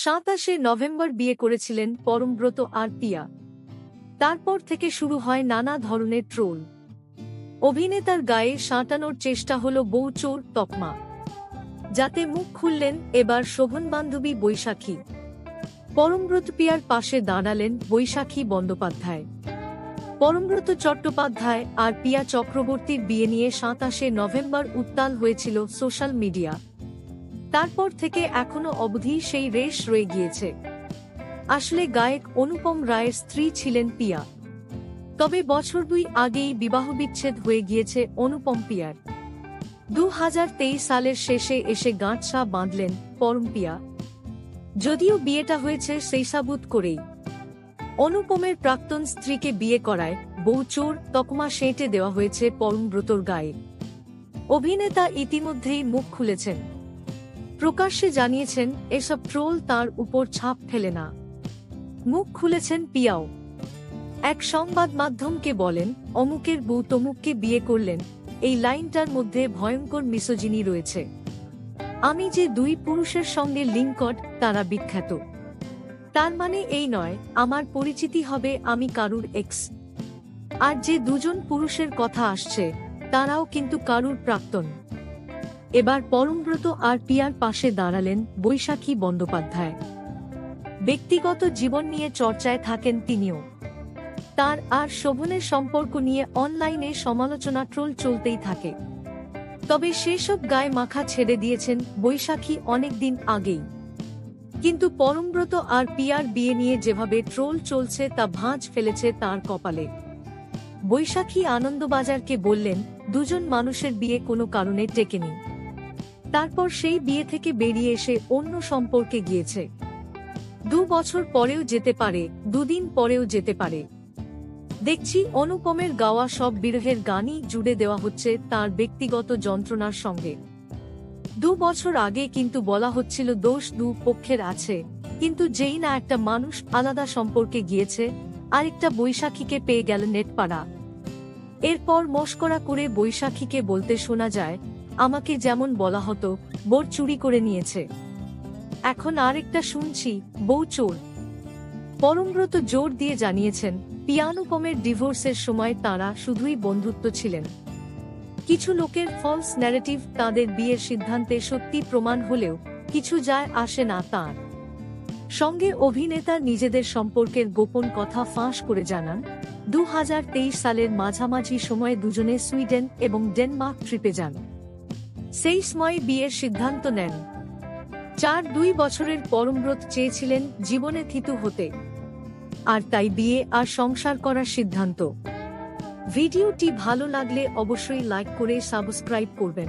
27শে November বিয়ে করেছিলেন পরমব্রত আর পিয়া। তারপর থেকে শুরু হয় নানা ধরনের ট্রোল। অভিনেতার গায়ে সাঁটানোর চেষ্টা হল বউ চোর তকমা, যাতে মুখ খুললেন এবার শোভন বান্ধবী বৈশাখী। পরমব্রত পিয়ার পাশে দাঁড়ালেন বৈশাখী বন্দ্যোপাধ্যায়। পরমব্রত চট্টোপাধ্যায় আর পিয়া চক্রবর্তীর বিয়ে নিয়ে 27শে নভেম্বর উত্তাল হয়েছিল সোশ্যাল মিডিয়া। তারপর থেকে এখনো অবধি সেই রেশ রয়ে গিয়েছে। আসলে গায়ক অনুপম রায়ের স্ত্রী ছিলেন পিয়া, তবে বছর 2 আগেই বিবাহবিচ্ছেদ হয়ে গিয়েছে অনুপম পিয়ার। 2023 সালের শেষে এসে গাঁটছা বাঁধলেন পরম পিয়া, যদিও বিয়েটা হয়েছে সেইসাবুত করেই। অনুপমের প্রাক্তন স্ত্রীকে বিয়ে করায় বউ চোর তকমা সেঁটে দেওয়া হয়েছে পরমব্রতর গায়ে। অভিনেতা ইতিমধ্যেই মুখ খুলেছেন, প্রকাশ্যে জানিয়েছেন এসব ট্রোল তার উপর ছাপ ফেলে না। মুখ খুলেছেন পিয়াও। এক সংবাদ মাধ্যমকে বলেন, অমুকের বউ তমুককে বিয়ে করলেন, এই লাইনটার মধ্যে ভয়ঙ্কর মিসোজিনি রয়েছে। আমি যে 2 পুরুষের সঙ্গে লিঙ্কড তারা বিখ্যাত, তার মানে এই নয় আমার পরিচিতি হবে আমি কারুর এক্স। আর যে 2জন পুরুষের কথা আসছে তারাও কিন্তু কারুর প্রাক্তন। এবার পরমব্রত আর পিয়ার পাশে দাঁড়ালেন বৈশাখী বন্দ্যোপাধ্যায়। ব্যক্তিগত জীবন নিয়ে চর্চায় থাকেন তিনিও। তার আর শোভনের সম্পর্ক নিয়ে অনলাইনে সমালোচনা ট্রোল চলতেই থাকে। তবে সেসব গায়ে মাখা ছেড়ে দিয়েছেন বৈশাখী অনেকদিন আগেই। কিন্তু পরমব্রত আর পিয়ার বিয়ে নিয়ে যেভাবে ট্রোল চলছে তা ভাঁজ ফেলেছে তার কপালে। বৈশাখী আনন্দবাজারকে বললেন, 2জন মানুষের বিয়ে কোনো কারণে টেকেনি। তারপর সেই বিয়ে থেকে বেরিয়ে এসে অন্য সম্পর্কে গিয়েছে। 2 বছর পরেও যেতে পারে, 2 দিন পরেও যেতে পারে। দেখছি অনুপমের গাওয়া সব বিরহের গানই জুড়ে দেওয়া হচ্ছে তার ব্যক্তিগত যন্ত্রণার সঙ্গে। 2 বছর আগে কিন্তু বলা হচ্ছিল দোষ 2 পক্ষের আছে, কিন্তু যেই না একটা মানুষ আলাদা সম্পর্কে গিয়েছে, আরেকটা বৈশাখীকে পেয়ে গেল নেটপাড়া। এরপর মস্করা করে বৈশাখীকে বলতে শোনা যায়, আমাকে যেমন বলা হতো বর চুরি করে নিয়েছে, এখন আরেকটা শুনছি বউ চোর। পরমব্রত জোর দিয়ে জানিয়েছেন, পিয়ানুপমের ডিভোর্সের সময় তাঁরা শুধুই বন্ধুত্ব ছিলেন। কিছু লোকের ফলস ন্যারেটিভ তাঁদের বিয়ের সিদ্ধান্তে সত্যি প্রমাণ হলেও কিছু যায় আসে না তাঁর। সঙ্গে অভিনেতা নিজেদের সম্পর্কের গোপন কথা ফাঁস করে জানান, 2023 সালের মাঝামাঝি সময়ে দুজনে সুইডেন এবং ডেনমার্ক ট্রিপে যান। সেই সময় বিয়ের সিদ্ধান্ত নেন। 2 বছরের পরমব্রত চেয়েছিলেন জীবনে থিতু হতে, আর তাই বিয়ে আর সংসার করার সিদ্ধান্ত। ভিডিওটি ভালো লাগলে অবশ্যই লাইক করে সাবস্ক্রাইব করবেন।